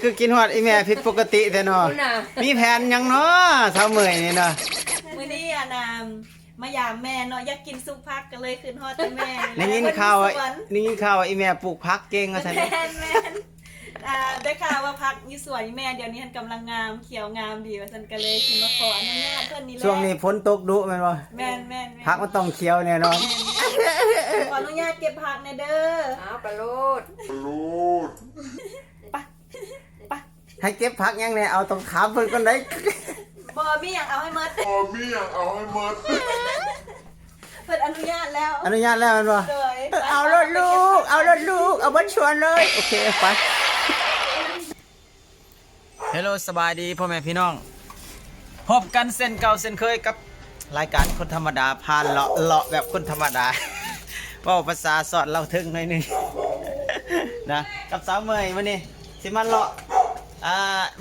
คือกินฮอดอีแม่ผิดปกติแต่เนาะมีแผนหยังเนาะเช้ามื้อนี่เนาะมื้อนี้นามายามแม่เนาะอยากกินซุปผักก็เลยขึ้นฮอดแต่แม่ได้ยินข่าวว่าอีแม่ปลูกผักเก่งว่าซั่นแม่นได้ข่าวว่าผักอยู่สวนแม่เดี๋ยวนี้มันกำลังงามเขียวงามดีว่าซั่นก็เลยสิมาขออนุญาตเพิ่นนี่แหละช่วงนี้ฝนตกดุแม่นบ่แม่นผักมันต้องเขียวแน่นอนขออนุญาตเก็บผักในเด้อเอาปลาโลดไปให้เก็บผักยังเนี่ยเอาต้องถามเพิ่นก่อนได้บ่มีหยังเอาให้หมดเพิ่นอนุญาตแล้วแม่นบ่เอารถลูกเอาบ่ชวนเลยโอเคไปเฮลโลสบายดีพ่อแม่พี่น้องพบกันเส้นเก่าเส้นเคยกับรายการคนธรรมดาพาเลาะแบบคนธรรมดาว่าภาษาสอดเราถึงหน่อยนึงนะกับสาวเมยมื้อนี้สิมาเลาะ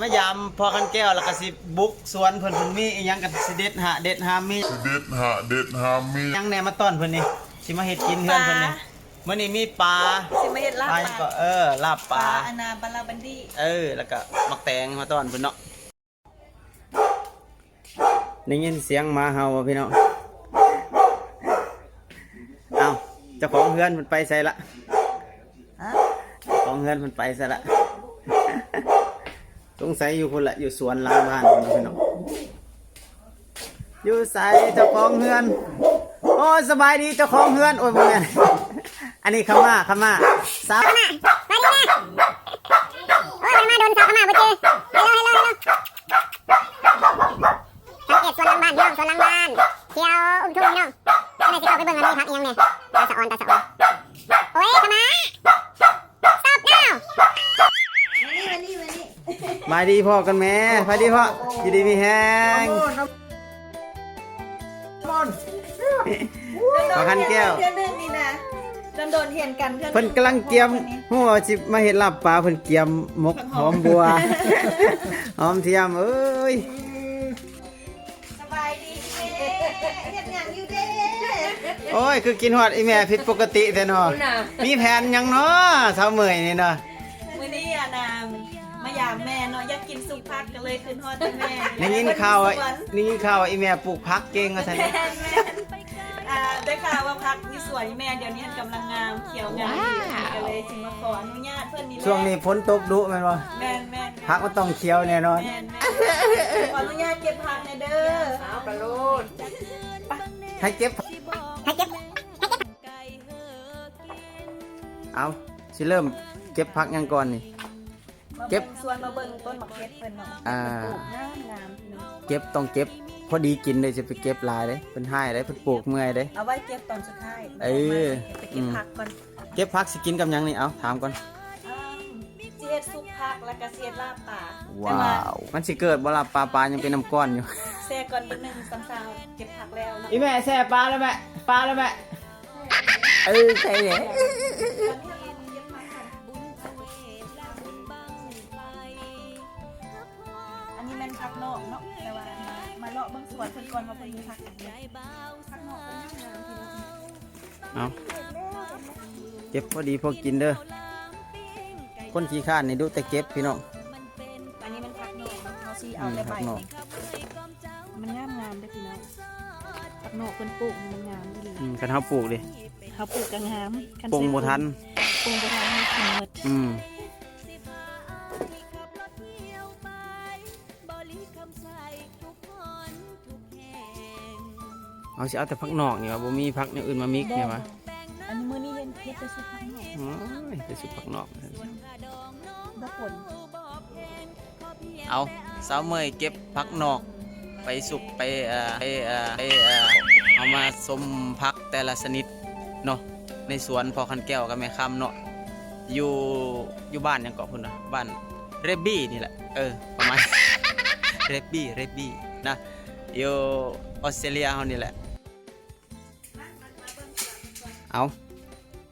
มายามพอกันแก้วแล้วก็สิบุกสวนเพิ่นมีอีหยังกันสิเด็ดหามียังแหน่มาต้อนเพิ่นนี่สิมาเฮ็ดกินเฮือนเพิ่นนี่มื้อนี้มีปลาสิมาเฮ็ดลาบปลาก็ลาบปลาอนาบาลาบันดี้แล้วก็มักแตงมาต้อนเพิ่นเนาะได้ยินเสียงหมาเห่าบ่พี่น้องเอ้าเจ้าของเฮือนมันไปใส่ละเจ้าของเฮือนมันไปซะละสงสัยอยู่คนละอยู่สวนหลังบ้านพี่น้องอยู่ใส่เจ้าของเฮือนโอ้สบายดีเจ้าของเฮือนโอ้ยบ่แม่นอันนี้ขม่าสาวมาดิแม่โอ้ยมันมาโดนสาวขม่าบ่เจอสังเกตสวนหลังบ้านพี่น้องสวนหลังบ้านเที่ยวทุ่งพี่น้องแม่สิเข้าไปเบิ่งอันนี้พักอีหยังเนี่ยตาสะออนโอ้ยขม่าstop nowมาดีพ่อกันแม่มาดีพ่อยินดีมีแห้งขอคันแก้วเรื่องนี้นะโดนเห็นกันเพิ่นกำลังเกียมหัวสิมาเฮ็ดลาบปลาเพิ่นเกียมมกหอมบัวหอมเทียมเอ้ยสบายดีเฮ็ดหยังอยู่เด้โอ้ยคือกินฮอดอีแม่ผิดปกติแต่เนาะมีแผนหยังเนาะเช้ามื้อนี่เนาะมื้อนี้มายามแม่เนาะอยากกินซุปผักก็เลยขึ้นฮอดแต่แม่ได้ยินข่าวว่าอีแม่ปลูกผักเก่งว่าซั่นได้ข่าวว่าผักอยู่สวนแม่เดี๋ยวนี้มันกำลังงามเขียวงามดีก็เลยสิมาขออนุญาตเพิ่นนี่แหละช่วงนี้ฝนตกดุแม่นบ่แม่นผักมันต้องเขียวแน่นอนขออนุญาตเก็บผักในเด้อเอาปลาโลดให้เก็บเอาสิเริ่มเก็บผักยังก่อนนี่เก็บส่วนมาเบิ่งต้นมะเขือเพิ่นเนาะงามเก็บต้องเก็บพอดีกินเลยจะไปเก็บหลายเลยเป็นให้เลยเป็นปลูกเมื่อยเลยเอาไว้เก็บตอนสุดท้ายไปเก็บผักก่อนเก็บผักสิกินกับยังนี่เอาถามก่อนสิเฮ็ดซุปผักแล้วก็สิเฮ็ดลาบปลาว้าวมันสิเกิดบ่ลาบปลายังเป็นน้ำก้อนอยู่แซ่ก่อนนิดนึงซ้ำๆเก็บผักแล้วเนาะอีแม่แซ่ปลาแล้วแม่ใช่เลยอันนี้แม่นผักนอกเนาะแต่ว่ามาเลาะบางส่วนเพิ่นก่อนมาเพิ่นมีผักนอกเป็นงามทีเดียวเอาเก็บพอดีพอกินเด้อคนขี้ข้านนี่ดูแต่เก็บพี่น้องอันนี้มันผักนอกเขาสิเอาแต่ใบมันงามเด้อพี่น้องผักนอกเพิ่นปลูกมันงามดีกันเฮาปลูกดิเฮาปลูกก็งามปลูกบ่ทันปลูกบ่ทันให้กินหมดเอาสิเอาแต่ผักนอกนี่ว่าบ่มีผักอย่างอื่นมามิกเนี่ยวะอันนี้มื้อนี้เฮ็ดแต่ซุปผักนอกแต่ซุปผักนอกบ่ผลเอาสาวเมยเก็บผักนอกไปสุกไปเอามาสมผักแต่ละชนิดเนาะในสวนพอคันแก้วกับแม่คำเนาะอยู่บ้านยังเกาะพุ่นนะบ้านเรบบี้นี่แหละประมาณเรบบี้นะอยู่ออสเตรเลียเฮานี่แหละเอา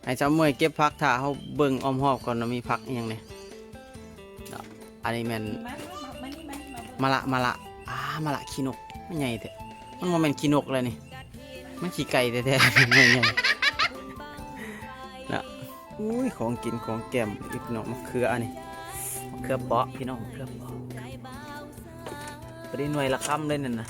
ให้เจ้าเมยเก็บผักถ้าเฮาเบิ่งอ้อมรอบก่อนว่ามีผักอีหยังเนี่ยอันนี้แม่นมะละขี้นกมันใหญ่แท้มันบ่แม่นขี้นกเลยนี่มันขี้ไก่แท้ๆใหญ่นะอุ้ยของกินของแก้มอีกเนาะมะเขืออันนี้ มะเขือเปาะพี่น้องมะเขือเปาะพอดีหน่วยละคำเลยนั่นนะ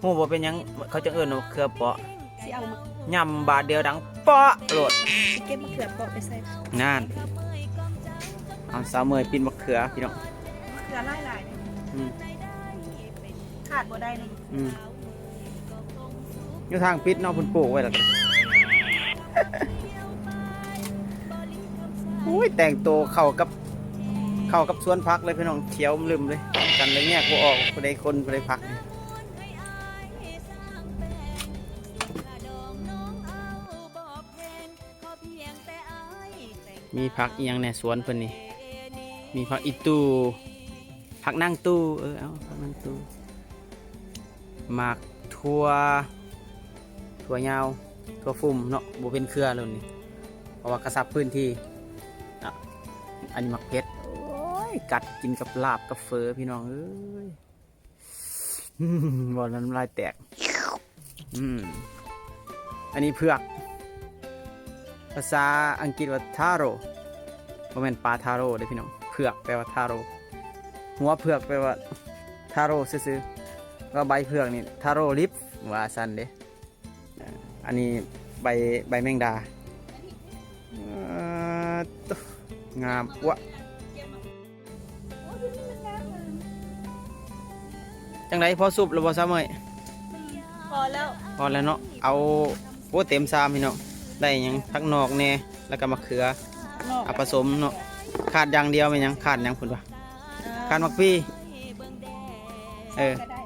หูบ่เป็นหยังเขาจะเอิ้นว่ามะเขือเปาะ สิเอามาย ำบาทเดียวดังเปาะโหลด สิเก็บมะเขือเปาะไปใส่ งานเอาสาวเมยปีนมะเขือพี่น้อง มะเขือหลายๆเนี่ย อืม ขาดบ่ได้เลย อืมอยู่ทางปิดเนาะเพุ่นปลูกไว้แล้วกันอุ้ยแต่งตัวเข้ากับสวนพักเลยพี่น้องเขียวลืมเลยกันเลยแยกบ่ออกผู้ใดคนผู้ใดพักมีผักอีหยังในสวนเพิ่นนี่มีผักอีตูผักนั่งตู้เอาผักนั่งตู้หมากถั่วยาวถั่วฟุ่มเนาะบ่เป็นเครือเลยนี่เพราะว่ากระซับพื้นที่อ่ะอันนี้หมักเพชรโอ้ยกัดกินกับลาบกับเฟอพี่น้องเอ้ยบ่น้ำลายแตกอันนี้เผือกภาษาอังกฤษว่าทาโร่บ่แม่นปลาทาโร่เด้อพี่น้องเผือกแปลว่าทาโร่หัวเผือกแปลว่าทาโร่ซื่อๆก็ใบเผือกนี่ทาโร่ลิฟว่าซั่นเด้อันนี้ใบแมงดาตุ๊งามวะจังไดพอสุบแล้วบ่ซะเมื่อย พอแล้ว พอแล้วเนาะเอาโอ้เต็มซามพี่น้องได้หยังผักนอกแน่แล้วก็มะเขือ นอก เอาผสมเนาะขาดอย่างเดียวไม่หยังขาดหยังพุ่นวะขาดมักปี้ก็ได้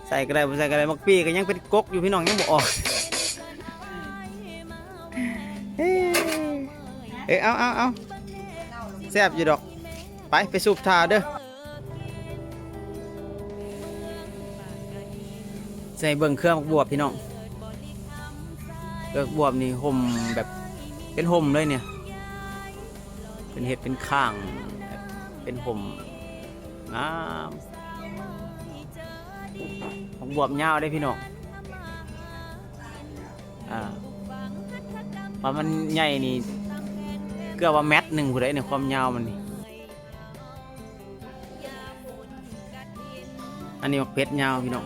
ใส่ก็ได้บ่ใส่ก็ได้มักปี้ก็ยังเป็นกกอยู่พี่น้องยังบ่ออกเอาแซ่บอยู่ดอกไปสูบทาเด้อใส่เบิ่งเครื่องบวบพี่น้องเครื่องบวบนี่ห่มแบบเป็นห่มเลยเนี่ยเป็นเห็ดเป็นข้างเป็นห่มงามของบวบยาวได้พี่น้องพอมันใหญ่นี่เกือบว่าเม็ดหนึ่งผู้ใดเนี่ยความยาวมันนี่อันนี้มักเพชรยาวพี่น้อง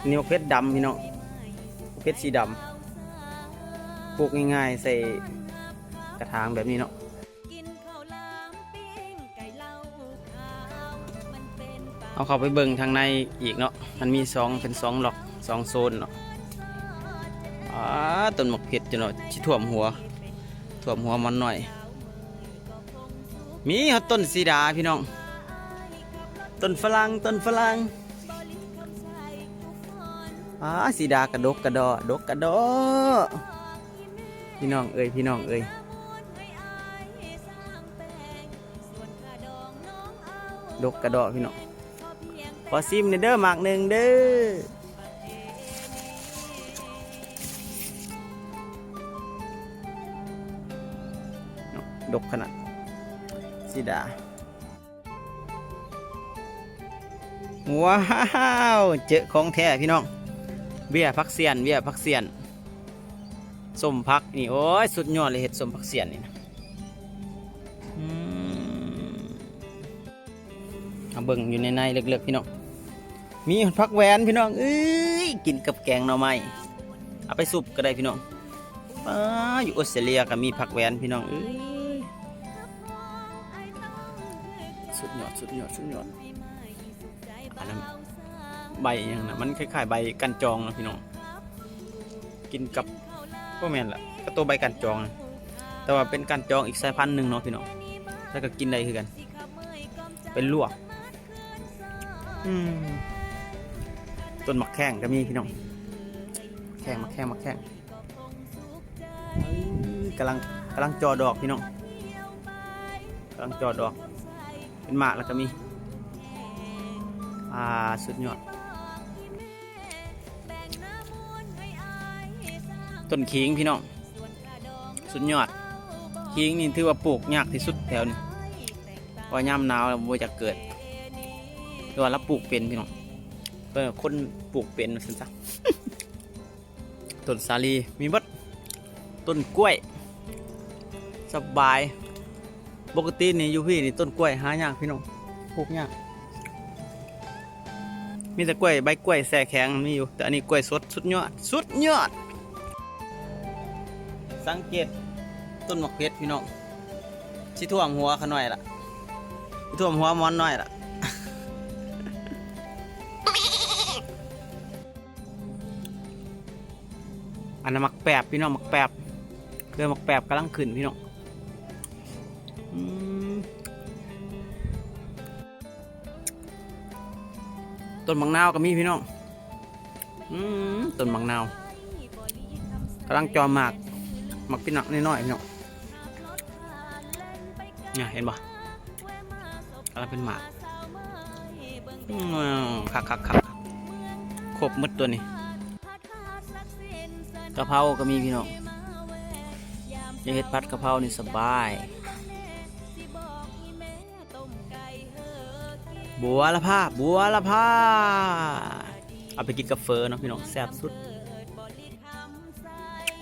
นี่มักเพชรดำพี่น้องเพชรสีดำปลูกง่ายๆใส่กระถางแบบนี้เนาะเอาเข้าไปเบิ่งทางในอีกเนาะมันมีเป็นสองหลอกสองโซนเนาะต้นหมกเผ็ดจะเนาะที่ท่วมหัวมันหน่อยมีต้นสีดาพี่น้องต้นฝรั่งสีดากระดกกระดอพี่น้องเอ้ยดกกระดอพี่น้องขอซิมเด้อหมากหนึ่งเด้อดกขนาดสีดาว้าวเจอของแท้พี่น้องเบี้ยพักเสียนส้มพักนี่โอ้ยสุดยอดเลยเห็ดส้มพักเสียนนี่นะเอาเบิ่งอยู่ในเล็กๆพี่น้องมีพักแหวนพี่น้องกินกับแกงหน่อไม้เอาไปซุปก็ได้พี่น้องอยู่ออสเตรเลียก็มีผักแหวนพี่น้องสุดยอดอันนั้นใบอย่างนั้นมันคล้ายๆใบกันจองนะพี่น้องกินกับพวกแมนแหละก็ตัวใบกันจองนะแต่ว่าเป็นกันจองอีกสายพันธุ์หนึ่งเนาะพี่น้องแล้วก็กินได้คือกันเป็นลวกต้นมะแข้งก็มีพี่น้องมะแข้งกำลังจอดอกพี่น้องกำลังจอดอกเป็นหมากแล้วก็มีสุดยอดต้นขิงพี่น้องสุดยอดขิงนี่ถือว่าปลูกยากที่สุดแถวนี้เพราะย่ำหนาวแล้วมันจะเกิดตัวรับปลูกเป็นพี่น้องคนปลูกเป็นสันต้นสาลีมีบัด ต้นกล้วยสบายปกตินี่อยู่พี่นี่ต้นกล้วยหายากพี่น้องปลูกยากมีแต่กล้วยใบกล้วยแส่แข็งมีอยู่แต่อันนี้กล้วยสดสุดยอดสุดยอดสังเกตต้นมะเขือพี่น้องชิท่วมหัวเขาหน่อยล่ะชิท่วมหัวมอนหน่อยล่ะ อันนั้นมักแปบพี่น้องมักแปบเรือมักแปบกำลังขึ้นพี่น้องต้นบางนาวก็มีพี่น้องต้นบางนาวกำลังจอมหมากมักพี่น้องน้อยๆพี่น้องเนี่ยเห็นปะกำลังเป็นหมากคักครบหมดตัวนี้กะเพราก็มีพี่น้องจะเฮ็ดผัดกะเพรานี่สบายบัวละผ้าเอาไปกินกับเฟอเนาะพี่น้องแซ่บสุด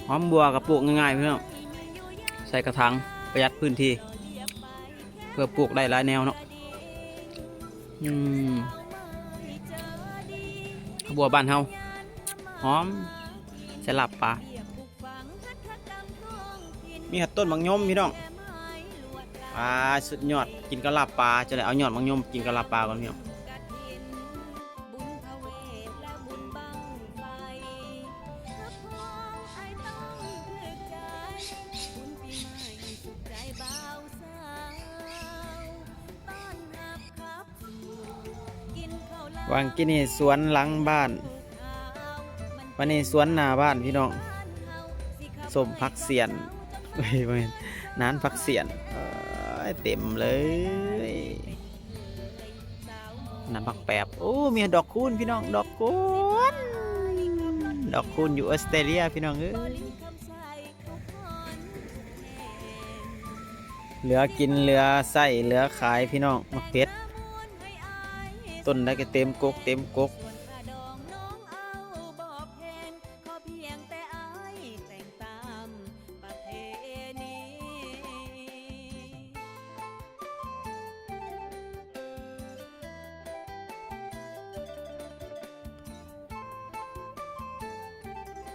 หอมบัวกับปลูกง่ายๆพี่น้องใส่กระถางประหยัดพื้นที่เพื่อปลูกได้หลายแนวเนาะบัวบ้านเฮาหอมใส่ลาบปลามีหัดต้นบางยมพี่น้องสุดยอดกินกับลาบปลาจะได้เอายอดบางยมกินกับลาบปลาก่อนพี่น้องวางกินนี่สวนหลังบ้านวันนี้สวนหน้าบ้านพี่น้องส้มผักเสียนไม่น้านผักเสียนเต็มเลยน้ำผักแปบโอ้มีดอกคูณพี่น้องดอกคูณอยู่ออสเตรเลียพี่น้องเหลือกินเหลือใส่เหลือขายพี่น้องมะเขือต้นได้ก็เต็มกก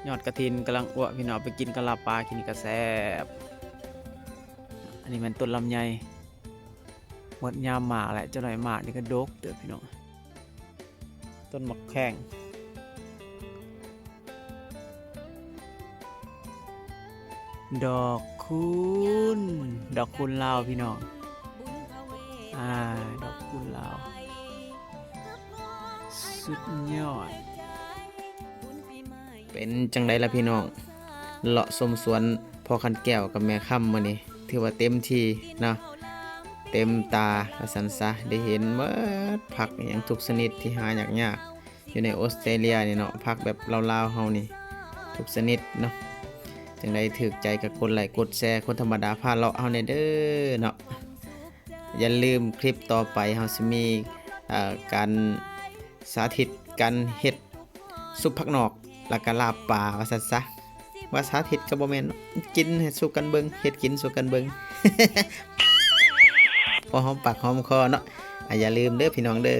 ยอดกระถินกำลังอ้วพี่น้องไปกินกะลาปลากินกระแซบอันนี้มันต้นลำไยหมดยามหมากแหละเจ้าหน่อยหมากนี่ก็ดกเด้อพี่น้องต้นมะแข้งดอกคูณลาวพี่น้องดอกคูณลาวสุดยอดเป็นจังไดล่ะพี่น้องเลาะชมสวนพ่อคันแก้วกับแม่ค่ำมื้อนี้ถือว่าเต็มที่เนาะเต็มตาสันซะได้เห็นเมื่อผักอย่างทุกชนิดที่หายากอยู่ในออสเตรเลียนี่เนาะผักแบบลาวๆเฮานี่ทุกชนิดเนาะจังไดถูกใจกับกดไลค์กดแชร์คนธรรมดาพาเลาะเฮาเด้อเนาะอย่าลืมคลิปต่อไปเฮาสิมีการสาธิตการเฮ็ดซุปผักนอกแล้วก็ลาบปลาว่าซั่นซะว่าสาธิตก็บ่แม่นกินให้สู้กันเบิ่งเฮ็ดกินสู้กันเบิ่ง พอหอมปากหอมคอเนาะอย่าลืมเด้อพี่น้องเด้อ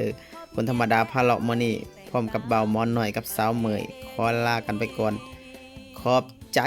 คนธรรมดาพาเลาะมื้อนี้พร้อมกับเบามอนหน่อยกับสาวเหมยขอลากันไปก่อนขอบใจ